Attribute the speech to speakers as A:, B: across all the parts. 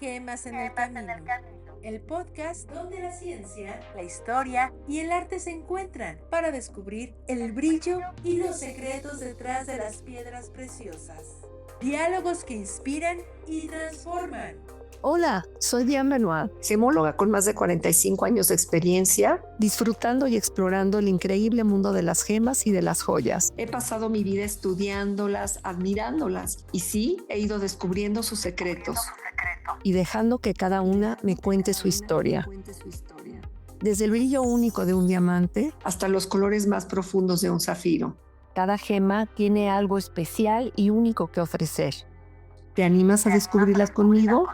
A: Gemas en el Camino, el podcast donde la ciencia, la historia y el arte se encuentran para descubrir el brillo y los secretos detrás de las piedras preciosas. Diálogos que inspiran y transforman.
B: Hola, soy Diane Benoit, gemóloga con más de 45 años de experiencia, disfrutando y explorando el increíble mundo de las gemas y de las joyas. He pasado mi vida estudiándolas, admirándolas y sí, he ido descubriendo sus secretos y dejando que cada una me cuente su historia. Desde el brillo único de un diamante hasta los colores más profundos de un zafiro. Cada gema tiene algo especial y único que ofrecer. ¿Te animas a descubrirlas conmigo?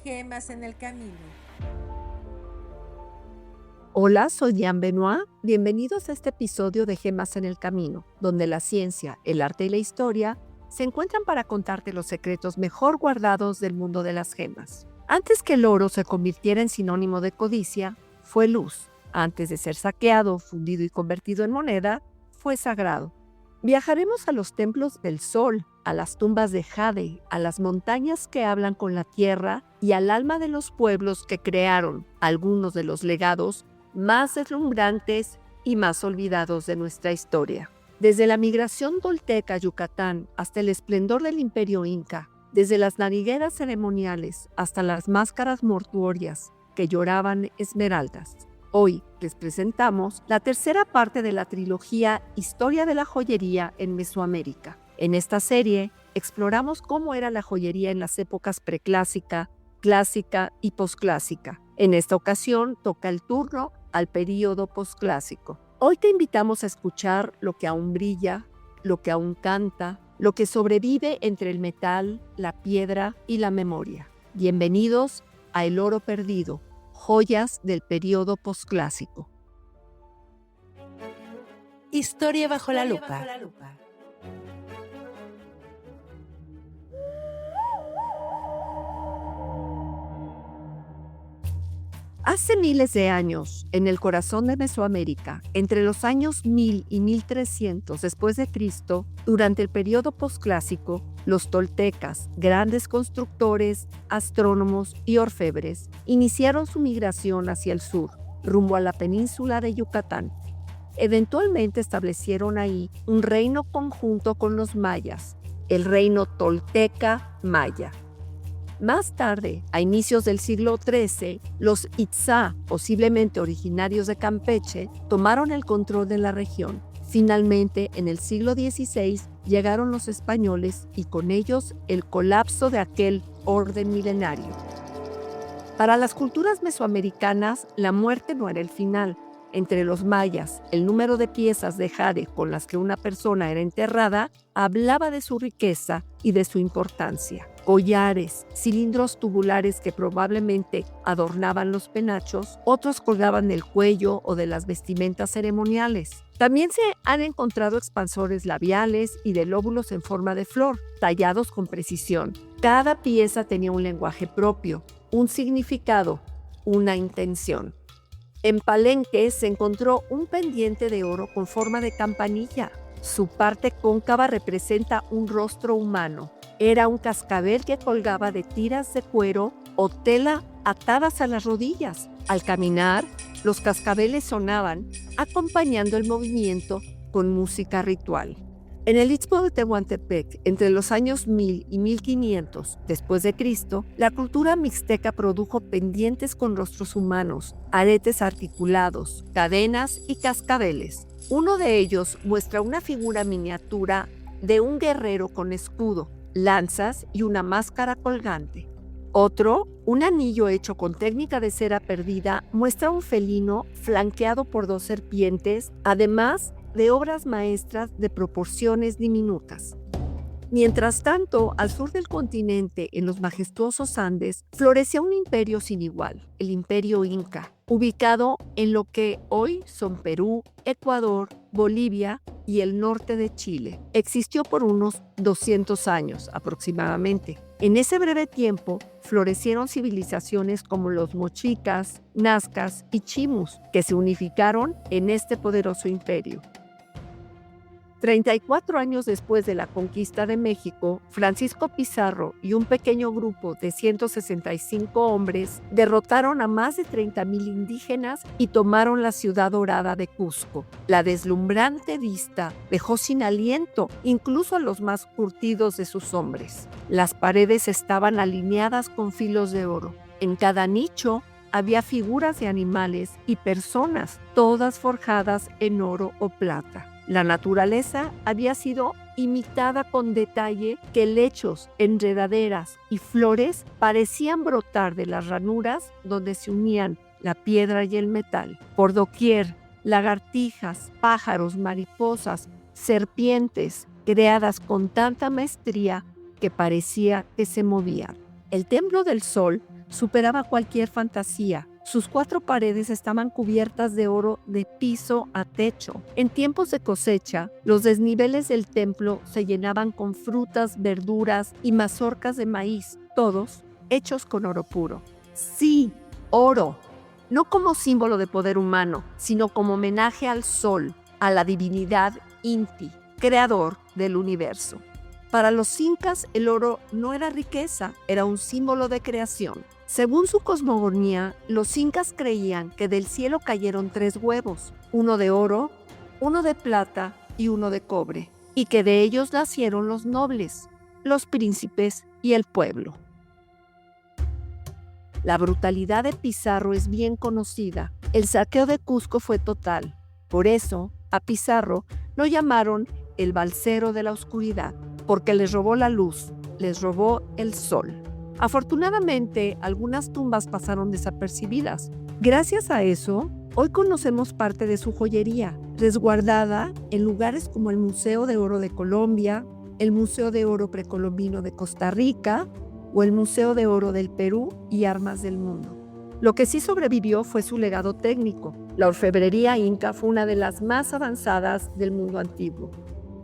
A: Gemas en el Camino.
B: Hola, soy Diane Benoit. Bienvenidos a este episodio de Gemas en el Camino, donde la ciencia, el arte y la historia se encuentran para contarte los secretos mejor guardados del mundo de las gemas. Antes que el oro se convirtiera en sinónimo de codicia, fue luz. Antes de ser saqueado, fundido y convertido en moneda, fue sagrado. Viajaremos a los templos del sol, a las tumbas de jade, a las montañas que hablan con la tierra y al alma de los pueblos que crearon algunos de los legados más deslumbrantes y más olvidados de nuestra historia. Desde la migración tolteca a Yucatán hasta el esplendor del imperio inca, desde las narigueras ceremoniales hasta las máscaras mortuorias que lloraban esmeraldas. Hoy les presentamos la tercera parte de la trilogía Historia de la joyería en Mesoamérica. En esta serie exploramos cómo era la joyería en las épocas preclásica, clásica y posclásica. En esta ocasión toca el turno al período posclásico. Hoy te invitamos a escuchar lo que aún brilla, lo que aún canta, lo que sobrevive entre el metal, la piedra y la memoria. Bienvenidos a El Oro Perdido, joyas del período posclásico.
A: Historia bajo la lupa.
B: Hace miles de años, en el corazón de Mesoamérica, entre los años 1000 y 1300 después de Cristo, durante el periodo posclásico, los toltecas, grandes constructores, astrónomos y orfebres, iniciaron su migración hacia el sur, rumbo a la península de Yucatán. Eventualmente establecieron ahí un reino conjunto con los mayas, el reino tolteca maya. Más tarde, a inicios del siglo XIII, los Itzá, posiblemente originarios de Campeche, tomaron el control de la región. Finalmente, en el siglo XVI, llegaron los españoles y con ellos el colapso de aquel orden milenario. Para las culturas mesoamericanas, la muerte no era el final. Entre los mayas, el número de piezas de jade con las que una persona era enterrada hablaba de su riqueza y de su importancia. Collares, cilindros tubulares que probablemente adornaban los penachos, otros colgaban del cuello o de las vestimentas ceremoniales. También se han encontrado expansores labiales y de lóbulos en forma de flor, tallados con precisión. Cada pieza tenía un lenguaje propio, un significado, una intención. En Palenque se encontró un pendiente de oro con forma de campanilla. Su parte cóncava representa un rostro humano. Era un cascabel que colgaba de tiras de cuero o tela atadas a las rodillas. Al caminar, los cascabeles sonaban, acompañando el movimiento con música ritual. En el Istmo de Tehuantepec, entre los años 1000 y 1500 después de Cristo, la cultura mixteca produjo pendientes con rostros humanos, aretes articulados, cadenas y cascabeles. Uno de ellos muestra una figura miniatura de un guerrero con escudo, lanzas y una máscara colgante. Otro, un anillo hecho con técnica de cera perdida, muestra un felino flanqueado por dos serpientes, además de obras maestras de proporciones diminutas. Mientras tanto, al sur del continente, en los majestuosos Andes, florecía un imperio sin igual, el imperio Inca, ubicado en lo que hoy son Perú, Ecuador, Bolivia y el norte de Chile. Existió por unos 200 años aproximadamente. En ese breve tiempo, florecieron civilizaciones como los mochicas, nazcas y chimus, que se unificaron en este poderoso imperio. 34 años después de la conquista de México, Francisco Pizarro y un pequeño grupo de 165 hombres derrotaron a más de 30,000 indígenas y tomaron la ciudad dorada de Cusco. La deslumbrante vista dejó sin aliento incluso a los más curtidos de sus hombres. Las paredes estaban alineadas con filos de oro. En cada nicho había figuras de animales y personas, todas forjadas en oro o plata. La naturaleza había sido imitada con detalle que helechos, enredaderas y flores parecían brotar de las ranuras donde se unían la piedra y el metal. Por doquier, lagartijas, pájaros, mariposas, serpientes, creadas con tanta maestría que parecía que se movían. El templo del sol superaba cualquier fantasía. Sus 4 paredes estaban cubiertas de oro de piso a techo. En tiempos de cosecha, los desniveles del templo se llenaban con frutas, verduras y mazorcas de maíz, todos hechos con oro puro. Sí, oro. No como símbolo de poder humano, sino como homenaje al sol, a la divinidad Inti, creador del universo. Para los incas, el oro no era riqueza, era un símbolo de creación. Según su cosmogonía, los incas creían que del cielo cayeron 3 huevos, uno de oro, uno de plata y uno de cobre, y que de ellos nacieron los nobles, los príncipes y el pueblo. La brutalidad de Pizarro es bien conocida. El saqueo de Cusco fue total. Por eso, a Pizarro lo llamaron el balsero de la oscuridad, porque les robó la luz, les robó el sol. Afortunadamente, algunas tumbas pasaron desapercibidas. Gracias a eso, hoy conocemos parte de su joyería, resguardada en lugares como el Museo de Oro de Colombia, el Museo de Oro Precolombino de Costa Rica o el Museo de Oro del Perú y Armas del Mundo. Lo que sí sobrevivió fue su legado técnico. La orfebrería inca fue una de las más avanzadas del mundo antiguo.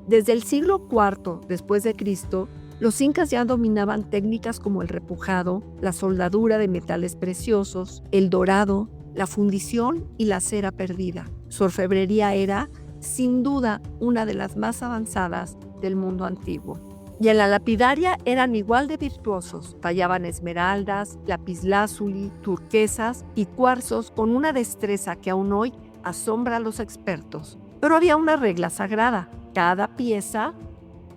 B: Desde el siglo IV después de Cristo, los incas ya dominaban técnicas como el repujado, la soldadura de metales preciosos, el dorado, la fundición y la cera perdida. Su orfebrería era, sin duda, una de las más avanzadas del mundo antiguo. Y en la lapidaria eran igual de virtuosos. Tallaban esmeraldas, lapislázuli, turquesas y cuarzos con una destreza que aún hoy asombra a los expertos. Pero había una regla sagrada. Cada pieza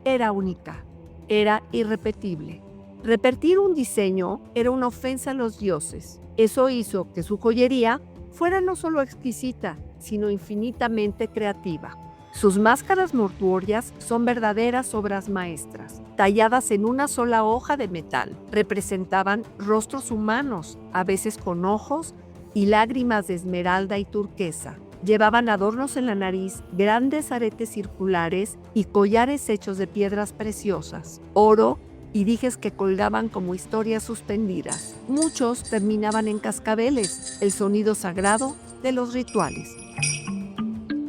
B: era única. Era irrepetible. Repetir un diseño era una ofensa a los dioses. Eso hizo que su joyería fuera no solo exquisita, sino infinitamente creativa. Sus máscaras mortuorias son verdaderas obras maestras, talladas en una sola hoja de metal. Representaban rostros humanos, a veces con ojos y lágrimas de esmeralda y turquesa. Llevaban adornos en la nariz, grandes aretes circulares y collares hechos de piedras preciosas, oro y dijes que colgaban como historias suspendidas. Muchos terminaban en cascabeles, el sonido sagrado de los rituales.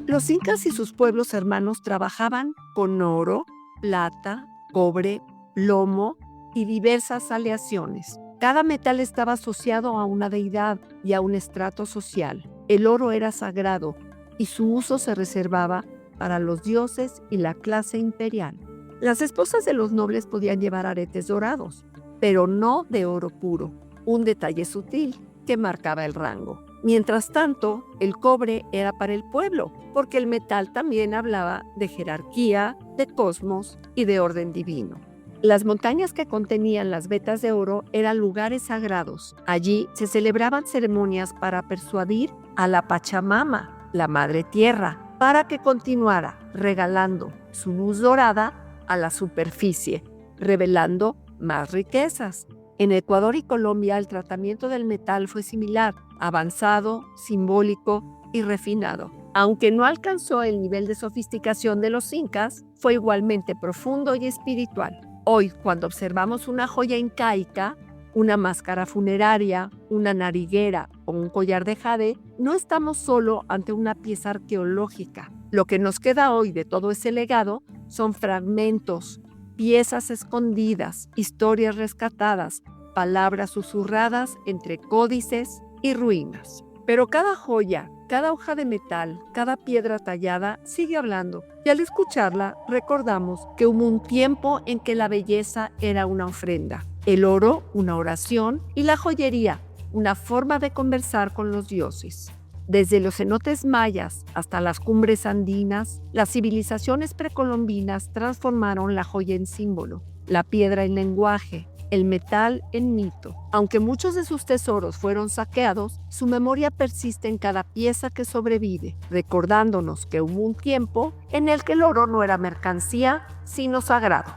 B: Los incas y sus pueblos hermanos trabajaban con oro, plata, cobre, plomo y diversas aleaciones. Cada metal estaba asociado a una deidad y a un estrato social. El oro era sagrado y su uso se reservaba para los dioses y la clase imperial. Las esposas de los nobles podían llevar aretes dorados, pero no de oro puro, un detalle sutil que marcaba el rango. Mientras tanto, el cobre era para el pueblo, porque el metal también hablaba de jerarquía, de cosmos y de orden divino. Las montañas que contenían las vetas de oro eran lugares sagrados. Allí se celebraban ceremonias para persuadir a la Pachamama, la Madre Tierra, para que continuara regalando su luz dorada a la superficie, revelando más riquezas. En Ecuador y Colombia el tratamiento del metal fue similar, avanzado, simbólico y refinado. Aunque no alcanzó el nivel de sofisticación de los incas, fue igualmente profundo y espiritual. Hoy, cuando observamos una joya incaica, una máscara funeraria, una nariguera o un collar de jade, no estamos solo ante una pieza arqueológica. Lo que nos queda hoy de todo ese legado son fragmentos, piezas escondidas, historias rescatadas, palabras susurradas entre códices y ruinas. Pero cada joya, cada hoja de metal, cada piedra tallada sigue hablando. Y al escucharla, recordamos que hubo un tiempo en que la belleza era una ofrenda, el oro una oración y la joyería una forma de conversar con los dioses. Desde los cenotes mayas hasta las cumbres andinas, las civilizaciones precolombinas transformaron la joya en símbolo, la piedra en lenguaje, el metal en mito. Aunque muchos de sus tesoros fueron saqueados, su memoria persiste en cada pieza que sobrevive, recordándonos que hubo un tiempo en el que el oro no era mercancía, sino sagrado.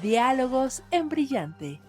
A: Diálogos en Brillante.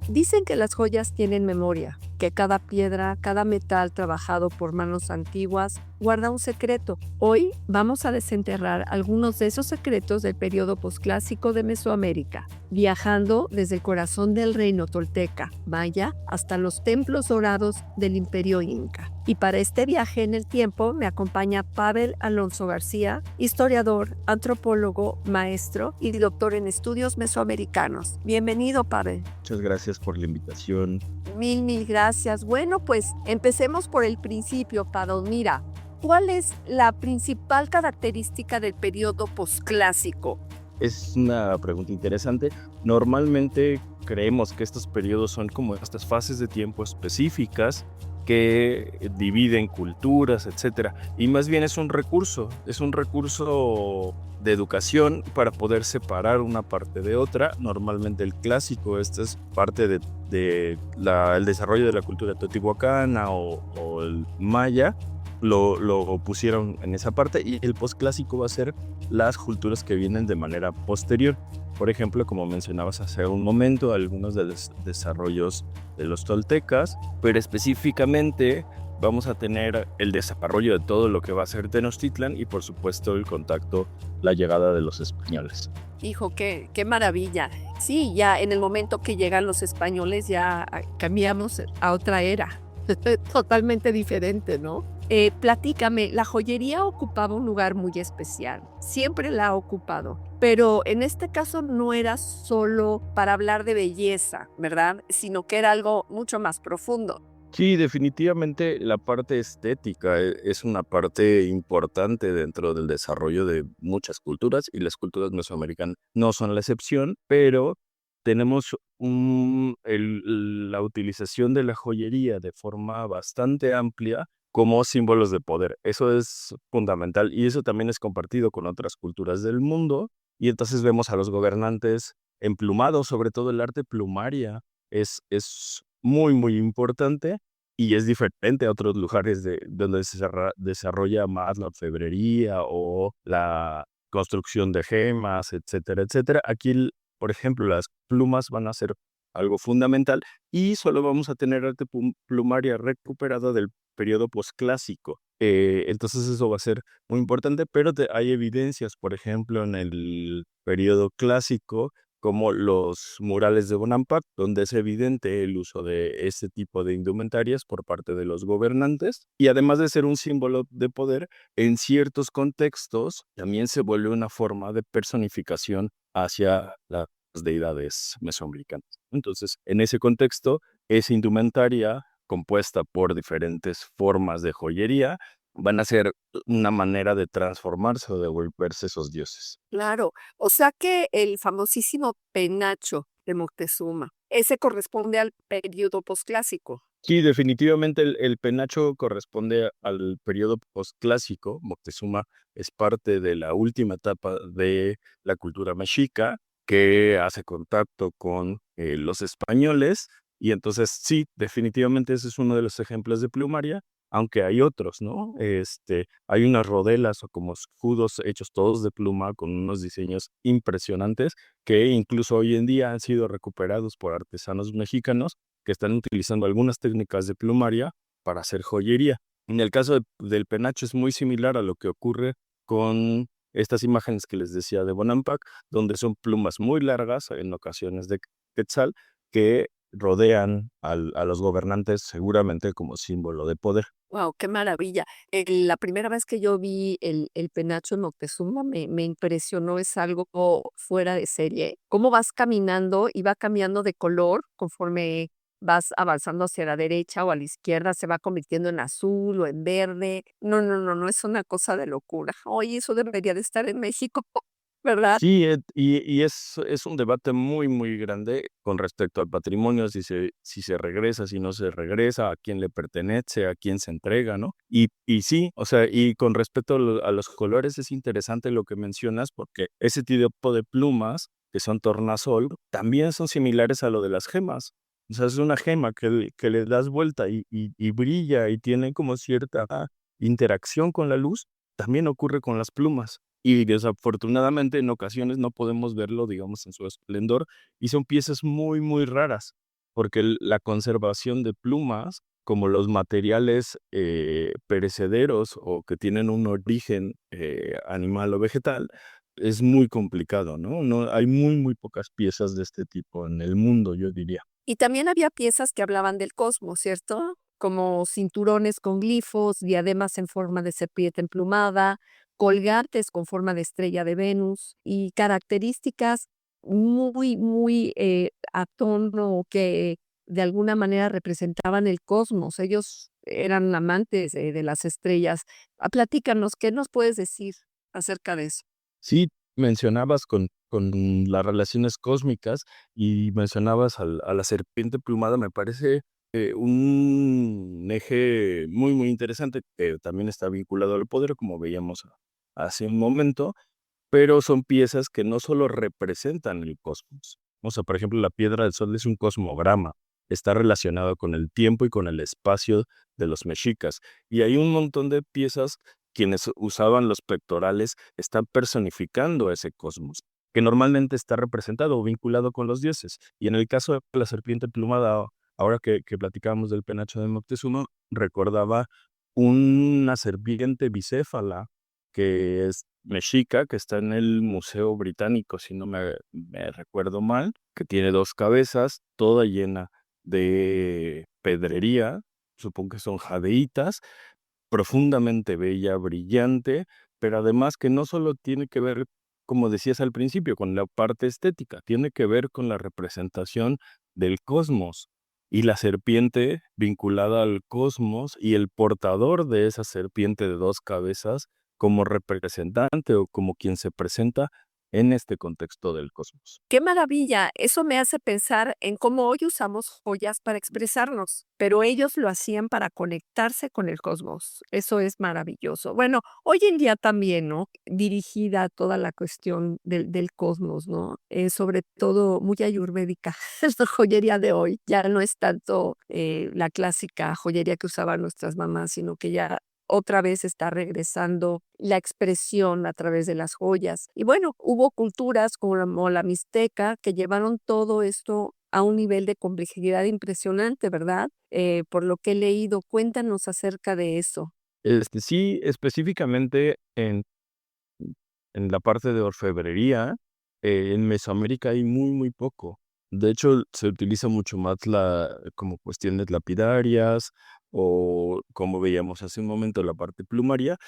B: Dicen que las joyas tienen memoria, que cada piedra, cada metal trabajado por manos antiguas guarda un secreto. Hoy vamos a desenterrar algunos de esos secretos del periodo posclásico de Mesoamérica, viajando desde el corazón del reino tolteca, maya, hasta los templos dorados del imperio inca. Y para este viaje en el tiempo me acompaña Pavel Alonso García, historiador, antropólogo, maestro y doctor en estudios mesoamericanos. Bienvenido, Pavel.
C: Muchas gracias por la invitación.
B: Mil gracias. Bueno, pues empecemos por el principio, Pavel. Mira, ¿cuál es la principal característica del periodo posclásico?
C: Es una pregunta interesante. Normalmente creemos que estos periodos son como estas fases de tiempo específicas que dividen culturas, etcétera. Y más bien es un recurso de educación para poder separar una parte de otra. Normalmente el clásico, esta es parte del desarrollo de la cultura teotihuacana o el maya, lo pusieron en esa parte, y el posclásico va a ser las culturas que vienen de manera posterior. Por ejemplo, como mencionabas hace un momento, algunos de los desarrollos de los toltecas, pero específicamente vamos a tener el desarrollo de todo lo que va a ser Tenochtitlan y por supuesto el contacto, la llegada de los españoles.
B: Hijo, qué maravilla. Sí, ya en el momento que llegan los españoles ya cambiamos a otra era, totalmente diferente, ¿no? Platícame, la joyería ocupaba un lugar muy especial, siempre la ha ocupado, pero en este caso no era solo para hablar de belleza, ¿verdad? Sino que era algo mucho más profundo.
C: Sí, definitivamente la parte estética es una parte importante dentro del desarrollo de muchas culturas, y las culturas mesoamericanas no son la excepción, pero tenemos la utilización de la joyería de forma bastante amplia como símbolos de poder. Eso es fundamental, y eso también es compartido con otras culturas del mundo, y entonces vemos a los gobernantes emplumados, sobre todo el arte plumaria es muy importante, y es diferente a otros lugares donde se desarrolla más la orfebrería o la construcción de gemas, etcétera, etcétera. Aquí, por ejemplo, las plumas van a ser algo fundamental, y solo vamos a tener arte plumaria recuperada del periodo posclásico. Entonces eso va a ser muy importante, pero hay evidencias, por ejemplo, en el periodo clásico, como los murales de Bonampak, donde es evidente el uso de este tipo de indumentarias por parte de los gobernantes, y además de ser un símbolo de poder, en ciertos contextos también se vuelve una forma de personificación hacia las deidades mesoamericanas. Entonces, en ese contexto, esa indumentaria compuesta por diferentes formas de joyería van a ser una manera de transformarse o de volverse esos dioses.
B: Claro, o sea que el famosísimo penacho de Moctezuma, ese corresponde al periodo posclásico.
C: Sí, definitivamente el penacho corresponde al periodo posclásico. Moctezuma es parte de la última etapa de la cultura mexica, que hace contacto con los españoles, y entonces sí, definitivamente ese es uno de los ejemplos de plumaria, aunque hay otros, ¿no? Hay unas rodelas o como escudos hechos todos de pluma con unos diseños impresionantes, que incluso hoy en día han sido recuperados por artesanos mexicanos que están utilizando algunas técnicas de plumaria para hacer joyería. En el caso del penacho es muy similar a lo que ocurre con estas imágenes que les decía de Bonampak, donde son plumas muy largas, en ocasiones de quetzal, que rodean a los gobernantes seguramente como símbolo de poder.
B: Wow, qué maravilla. La primera vez que yo vi el penacho en Moctezuma me impresionó, es algo fuera de serie. Cómo vas caminando y va cambiando de color conforme vas avanzando hacia la derecha o a la izquierda, se va convirtiendo en azul o en verde. No, no, no, no, es una cosa de locura. Oye, eso debería de estar en México, ¿verdad?
C: Sí, y es un debate muy, muy grande con respecto al patrimonio, si se regresa, si no se regresa, a quién le pertenece, a quién se entrega, ¿no? Y sí, o sea, y con respecto a los colores, es interesante lo que mencionas, porque ese tipo de plumas, que son tornasol, también son similares a lo de las gemas. O sea, es una gema que le das vuelta y brilla y tiene como cierta interacción con la luz, también ocurre con las plumas. Y desafortunadamente en ocasiones no podemos verlo, digamos, en su esplendor, y son piezas muy, muy raras, porque la conservación de plumas, como los materiales perecederos o que tienen un origen animal o vegetal, es muy complicado, ¿no? No, hay muy, muy pocas piezas de este tipo en el mundo, yo diría.
B: Y también había piezas que hablaban del cosmos, ¿cierto? Como cinturones con glifos, diademas en forma de serpiente emplumada, colgantes con forma de estrella de Venus y características muy, muy a tono que de alguna manera representaban el cosmos. Ellos eran amantes de las estrellas. Platícanos, ¿qué nos puedes decir acerca de eso?
C: Sí, mencionabas con las relaciones cósmicas y mencionabas a la serpiente plumada, me parece un eje muy, muy interesante que también está vinculado al poder, como veíamos hace un momento, pero son piezas que no solo representan el cosmos. O sea, por ejemplo, la piedra del sol es un cosmograma, está relacionado con el tiempo y con el espacio de los mexicas. Y hay un montón de piezas quienes usaban los pectorales están personificando ese cosmos, que normalmente está representado o vinculado con los dioses. Y en el caso de la serpiente plumada, ahora que platicábamos del penacho de Moctezuma, recordaba una serpiente bicéfala que es mexica, que está en el Museo Británico, si no me recuerdo mal, que tiene dos cabezas, toda llena de pedrería, supongo que son jadeitas, profundamente bella, brillante, pero además que no solo tiene que ver, como decías al principio, con la parte estética, tiene que ver con la representación del cosmos y la serpiente vinculada al cosmos y el portador de esa serpiente de dos cabezas como representante o como quien se presenta en este contexto del cosmos.
B: ¡Qué maravilla! Eso me hace pensar en cómo hoy usamos joyas para expresarnos, pero ellos lo hacían para conectarse con el cosmos. Eso es maravilloso. Bueno, hoy en día también, ¿no? Dirigida a toda la cuestión del cosmos, ¿no? Sobre todo muy ayurvédica. Esta joyería de hoy ya no es tanto la clásica joyería que usaban nuestras mamás, sino que ya otra vez está regresando la expresión a través de las joyas. Y bueno, hubo culturas como la mixteca que llevaron todo esto a un nivel de complejidad impresionante, ¿verdad? Por lo que he leído, cuéntanos acerca de eso.
C: Sí, específicamente en la parte de orfebrería, en Mesoamérica hay muy, muy poco. De hecho, se utiliza mucho más como cuestiones lapidarias o, como veíamos hace un momento, la parte plumaria,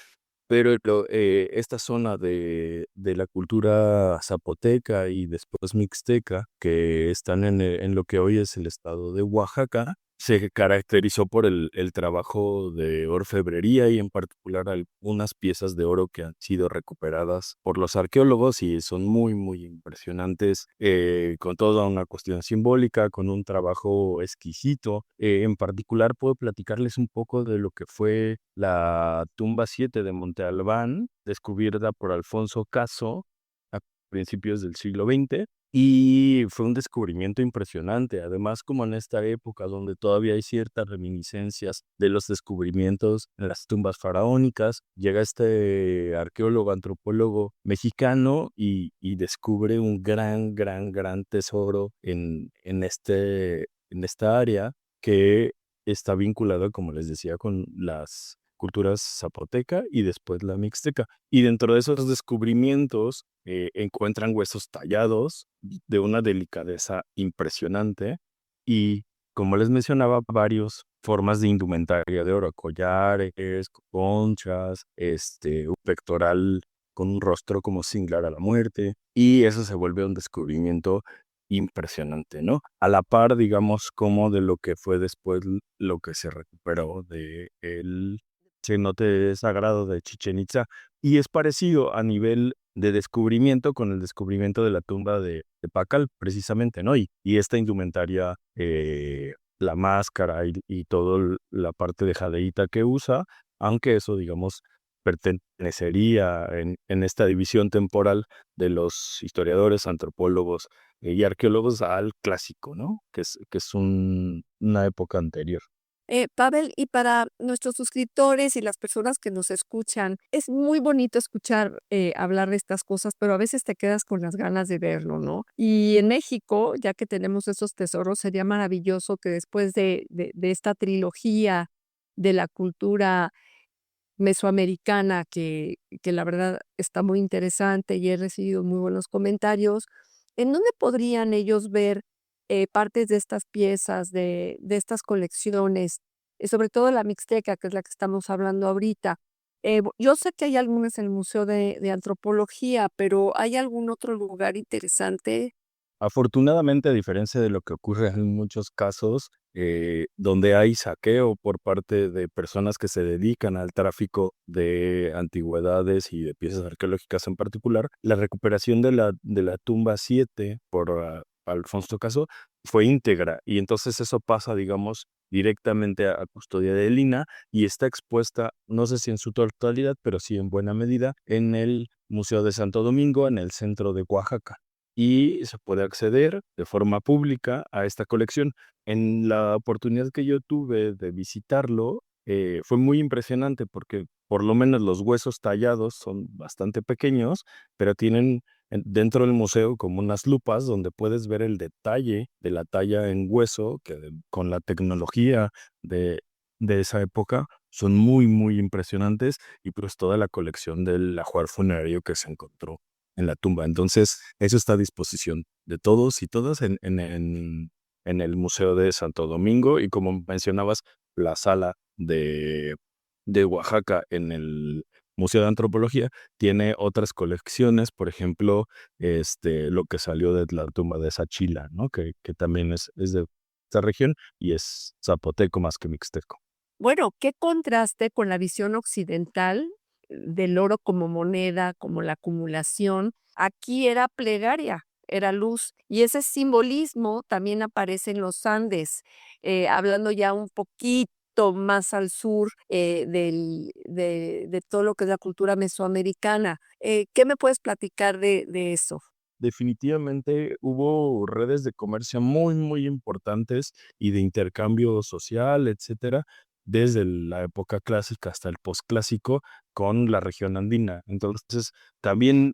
C: pero esta zona de la cultura zapoteca y después mixteca, que están en lo que hoy es el estado de Oaxaca, se caracterizó por el trabajo de orfebrería y en particular algunas piezas de oro que han sido recuperadas por los arqueólogos y son muy, muy impresionantes, con toda una cuestión simbólica, con un trabajo exquisito. En particular puedo platicarles un poco de lo que fue la tumba 7 de Monte Albán, descubierta por Alfonso Caso a principios del siglo XX. Y fue un descubrimiento impresionante, además como en esta época donde todavía hay ciertas reminiscencias de los descubrimientos en las tumbas faraónicas, llega este arqueólogo, antropólogo mexicano y descubre un gran, gran, gran tesoro en esta área que está vinculado, como les decía, con las culturas zapoteca y después la mixteca. Y dentro de esos descubrimientos encuentran huesos tallados de una delicadeza impresionante y, como les mencionaba, varios formas de indumentaria de oro, collares, conchas, un pectoral con un rostro como similar a la muerte, y eso se vuelve un descubrimiento impresionante, ¿no? A la par, digamos, como de lo que fue después lo que se recuperó de el cenote sagrado de Chichén Itzá, y es parecido a nivel de descubrimiento con el descubrimiento de la tumba de Pacal, precisamente, ¿no? Y esta indumentaria, la máscara y toda la parte de jadeíta que usa, aunque eso, digamos, pertenecería en esta división temporal de los historiadores, antropólogos y arqueólogos al clásico, ¿no? Que es una época anterior.
B: Pavel, y para nuestros suscriptores y las personas que nos escuchan, es muy bonito escuchar hablar de estas cosas, pero a veces te quedas con las ganas de verlo, ¿no? Y en México, ya que tenemos esos tesoros, sería maravilloso que después de esta trilogía de la cultura mesoamericana, que la verdad está muy interesante y he recibido muy buenos comentarios, ¿en dónde podrían ellos ver partes de estas piezas, de estas colecciones, sobre todo la Mixteca, que es la que estamos hablando ahorita? Yo sé que hay algunas en el Museo de Antropología, pero ¿hay algún otro lugar interesante?
C: Afortunadamente, a diferencia de lo que ocurre en muchos casos, donde hay saqueo por parte de personas que se dedican al tráfico de antigüedades y de piezas arqueológicas en particular, la recuperación de la tumba 7 por Alfonso Caso fue íntegra, y entonces eso pasa, digamos, directamente a custodia de Lina y está expuesta, no sé si en su totalidad, pero sí en buena medida, en el Museo de Santo Domingo, en el centro de Oaxaca, y se puede acceder de forma pública a esta colección. En la oportunidad que yo tuve de visitarlo, fue muy impresionante porque por lo menos los huesos tallados son bastante pequeños, pero tienen dentro del museo como unas lupas donde puedes ver el detalle de la talla en hueso, que con la tecnología de, de esa época son muy, muy impresionantes, y pues toda la colección del ajuar funerario que se encontró en la tumba. Entonces, eso está a disposición de todos y todas en el Museo de Santo Domingo, y como mencionabas, la sala de Oaxaca en el Museo de Antropología tiene otras colecciones, por ejemplo, lo que salió de la tumba de Sachila, ¿no? Que también es de esta región y es zapoteco más que mixteco.
B: Bueno, qué contraste con la visión occidental del oro como moneda, como la acumulación. Aquí era plegaria, era luz. Y ese simbolismo también aparece en los Andes, hablando ya un poquito más al sur de todo lo que es la cultura mesoamericana. ¿Qué me puedes platicar de eso?
C: Definitivamente hubo redes de comercio muy, muy importantes y de intercambio social, etcétera, desde la época clásica hasta el posclásico con la región andina. Entonces, también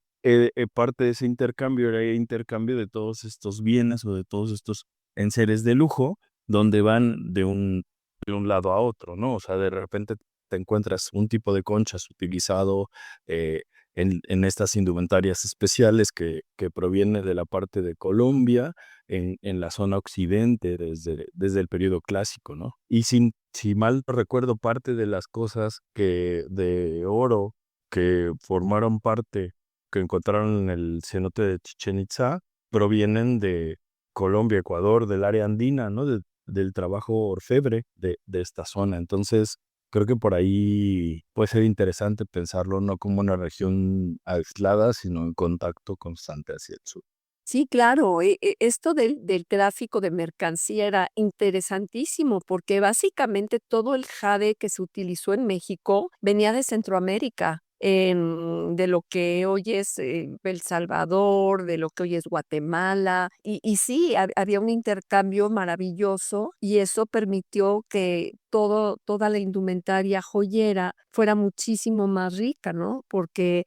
C: parte de ese intercambio era el intercambio de todos estos bienes o de todos estos enseres de lujo, donde van de un lado a otro, ¿no? O sea, de repente te encuentras un tipo de conchas utilizado eh, en estas indumentarias especiales que proviene de la parte de Colombia, en la zona occidente desde el periodo clásico, ¿no? Y si mal no recuerdo, parte de las cosas de oro que formaron parte, que encontraron en el cenote de Chichén Itzá, provienen de Colombia, Ecuador, del área andina, ¿no? Del trabajo orfebre de esta zona. Entonces, creo que por ahí puede ser interesante pensarlo no como una región aislada, sino en contacto constante hacia el sur.
B: Sí, claro, esto del tráfico de mercancía era interesantísimo porque básicamente todo el jade que se utilizó en México venía de Centroamérica, de lo que hoy es El Salvador, de lo que hoy es Guatemala, y sí, había un intercambio maravilloso y eso permitió que toda la indumentaria joyera fuera muchísimo más rica, ¿no? Porque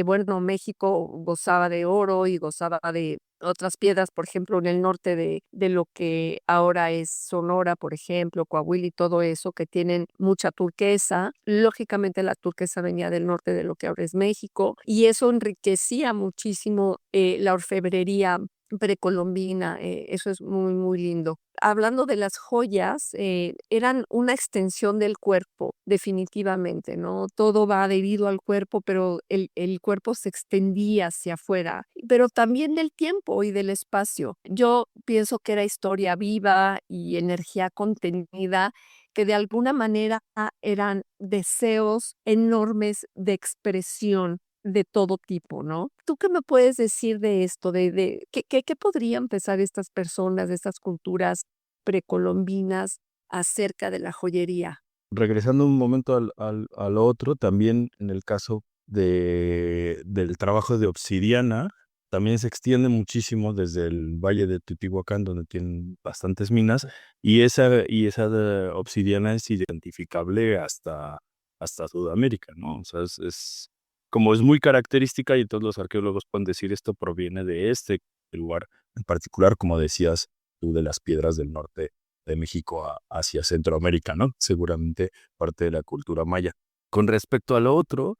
B: bueno, México gozaba de oro y gozaba de otras piedras, por ejemplo, en el norte de lo que ahora es Sonora, por ejemplo, Coahuila y todo eso, que tienen mucha turquesa. Lógicamente la turquesa venía del norte de lo que ahora es México y eso enriquecía muchísimo la orfebrería precolombina, eso es muy, muy lindo. Hablando de las joyas, eran una extensión del cuerpo, definitivamente, ¿no? Todo va adherido al cuerpo, pero el cuerpo se extendía hacia afuera, pero también del tiempo y del espacio. Yo pienso que era historia viva y energía contenida, que de alguna manera eran deseos enormes de expresión de todo tipo, ¿no? ¿Tú qué me puedes decir de esto? ¿Qué podrían pensar estas personas, de estas culturas precolombinas acerca de la joyería?
C: Regresando un momento al otro, también en el caso del trabajo de obsidiana, también se extiende muchísimo desde el Valle de Teotihuacán, donde tienen bastantes minas, y esa obsidiana es identificable hasta Sudamérica, ¿no? O sea, como es muy característica y todos los arqueólogos pueden decir esto proviene de este lugar en particular, como decías tú, de las piedras del norte de México hacia Centroamérica, ¿no? Seguramente parte de la cultura maya. Con respecto a lo otro,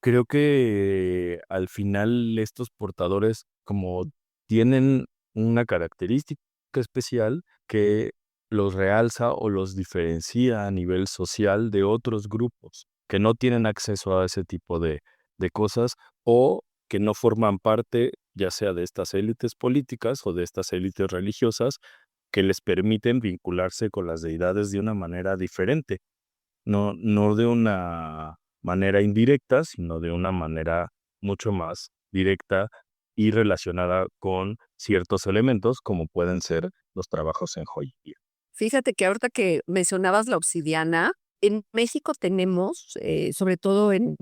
C: creo que al final estos portadores como tienen una característica especial que los realza o los diferencia a nivel social de otros grupos que no tienen acceso a ese tipo de cosas o que no forman parte ya sea de estas élites políticas o de estas élites religiosas que les permiten vincularse con las deidades de una manera diferente, no de una manera indirecta, sino de una manera mucho más directa y relacionada con ciertos elementos, como pueden ser los trabajos en joyería.
B: Fíjate que ahorita que mencionabas la obsidiana, en México tenemos, sobre todo en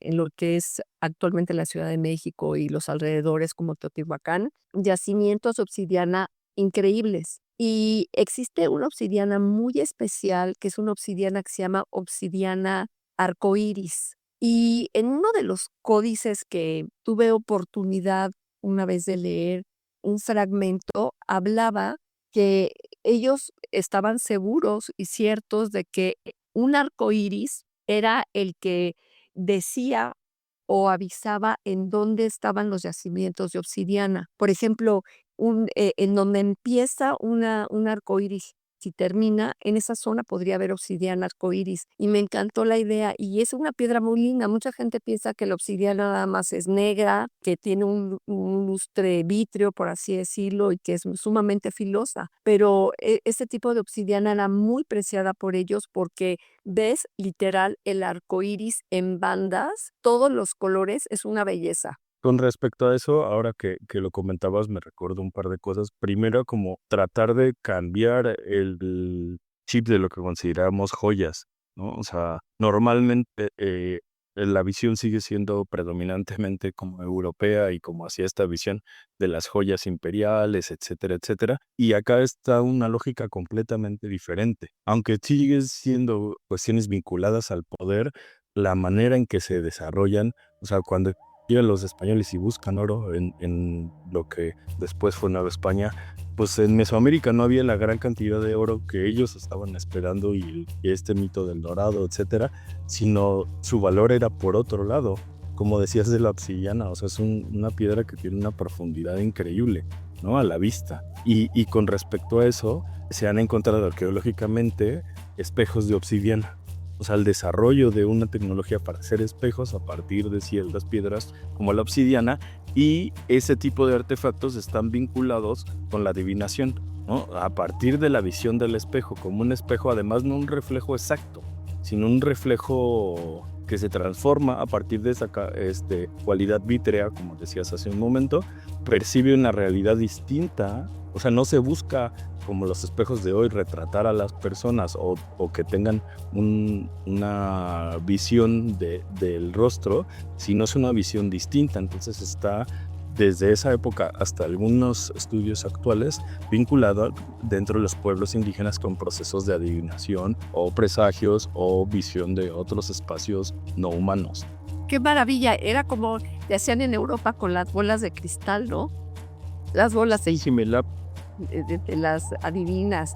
B: lo que es actualmente la Ciudad de México y los alrededores como Teotihuacán, yacimientos de obsidiana increíbles. Y existe una obsidiana muy especial, que es una obsidiana que se llama obsidiana arcoíris. Y en uno de los códices que tuve oportunidad una vez de leer, un fragmento hablaba que ellos estaban seguros y ciertos de que un arco iris era el que decía o avisaba en dónde estaban los yacimientos de obsidiana. Por ejemplo, en donde empieza un arco iris y termina, en esa zona podría haber obsidiana arcoíris. Y me encantó la idea. Y es una piedra muy linda. Mucha gente piensa que la obsidiana nada más es negra, que tiene un lustre vítreo, por así decirlo, y que es sumamente filosa. Pero este tipo de obsidiana era muy preciada por ellos porque ves literal el arcoíris en bandas, todos los colores, es una belleza.
C: Con respecto a eso, ahora que lo comentabas, me recuerdo un par de cosas. Primero, como tratar de cambiar el chip de lo que consideramos joyas, ¿no? O sea, normalmente la visión sigue siendo predominantemente como europea y como hacia esta visión de las joyas imperiales, etcétera, etcétera. Y acá está una lógica completamente diferente. Aunque sigue siendo cuestiones vinculadas al poder, la manera en que se desarrollan, o sea, cuando llegan los españoles y buscan oro en lo que después fue Nueva España, pues en Mesoamérica no había la gran cantidad de oro que ellos estaban esperando y este mito del dorado, etcétera, sino su valor era por otro lado, como decías de la obsidiana, o sea, es una piedra que tiene una profundidad increíble, ¿no? A la vista. Y con respecto a eso, se han encontrado arqueológicamente espejos de obsidiana. O sea, el desarrollo de una tecnología para hacer espejos a partir de ciertas piedras como la obsidiana, y ese tipo de artefactos están vinculados con la adivinación, ¿no? A partir de la visión del espejo, como un espejo, además no un reflejo exacto, sino un reflejo que se transforma a partir de esa cualidad vítrea, como decías hace un momento, percibe una realidad distinta. O sea, no se busca, como los espejos de hoy, retratar a las personas o que tengan una visión del rostro, sino es una visión distinta. Entonces está desde esa época hasta algunos estudios actuales vinculado dentro de los pueblos indígenas con procesos de adivinación o presagios o visión de otros espacios no humanos.
B: ¡Qué maravilla! Era como le hacían en Europa con las bolas de cristal, ¿no? Las bolas
C: similar
B: de las adivinas.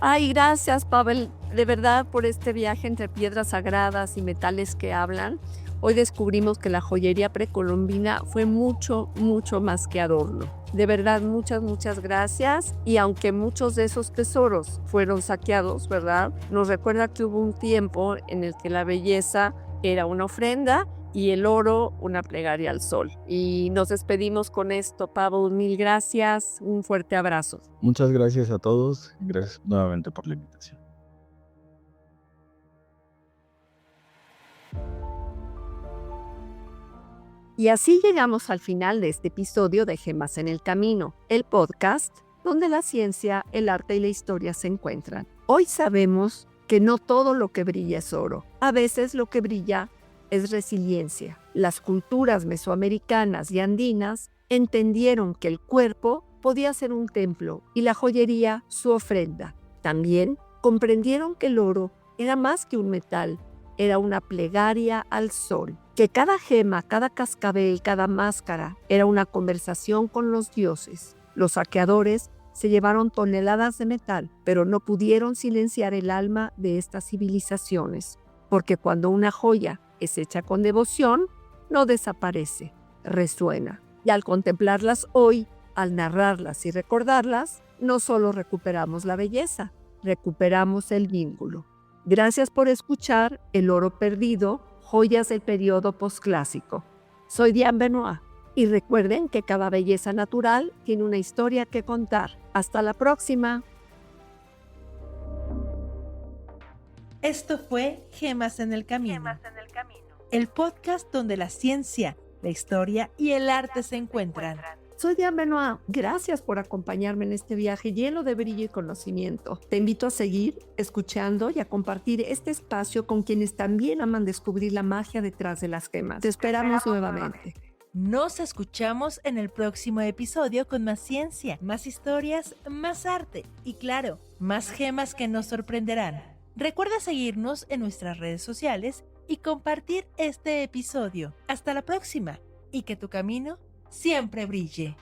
B: Ay, gracias, Pavel, de verdad, por este viaje entre piedras sagradas y metales que hablan. Hoy descubrimos que la joyería precolombina fue mucho, mucho más que adorno. De verdad, muchas, muchas gracias. Y aunque muchos de esos tesoros fueron saqueados, ¿verdad? Nos recuerda que hubo un tiempo en el que la belleza era una ofrenda y el oro una plegaria al sol. Y nos despedimos con esto, Pavel. Mil gracias. Un fuerte abrazo.
C: Muchas gracias a todos. Gracias nuevamente por la invitación.
B: Y así llegamos al final de este episodio de Gemas en el Camino, el podcast donde la ciencia, el arte y la historia se encuentran. Hoy sabemos que no todo lo que brilla es oro. A veces lo que brilla es resiliencia. Las culturas mesoamericanas y andinas entendieron que el cuerpo podía ser un templo y la joyería su ofrenda. También comprendieron que el oro era más que un metal, era una plegaria al sol, que cada gema, cada cascabel, cada máscara era una conversación con los dioses. Los saqueadores se llevaron toneladas de metal, pero no pudieron silenciar el alma de estas civilizaciones, porque cuando una joya es hecha con devoción, no desaparece, resuena. Y al contemplarlas hoy, al narrarlas y recordarlas, no solo recuperamos la belleza, recuperamos el vínculo. Gracias por escuchar El Oro Perdido, joyas del periodo posclásico. Soy Diane Benoit y recuerden que cada belleza natural tiene una historia que contar. Hasta la próxima.
A: Esto fue Gemas en el Camino, el podcast donde la ciencia, la historia y el arte se encuentran.
B: Soy Diane Benoit. Gracias por acompañarme en este viaje lleno de brillo y conocimiento. Te invito a seguir escuchando y a compartir este espacio con quienes también aman descubrir la magia detrás de las gemas. Te esperamos nuevamente.
A: Nos escuchamos en el próximo episodio con más ciencia, más historias, más arte y claro, más gemas que nos sorprenderán. Recuerda seguirnos en nuestras redes sociales y compartir este episodio. Hasta la próxima y que tu camino siempre brille.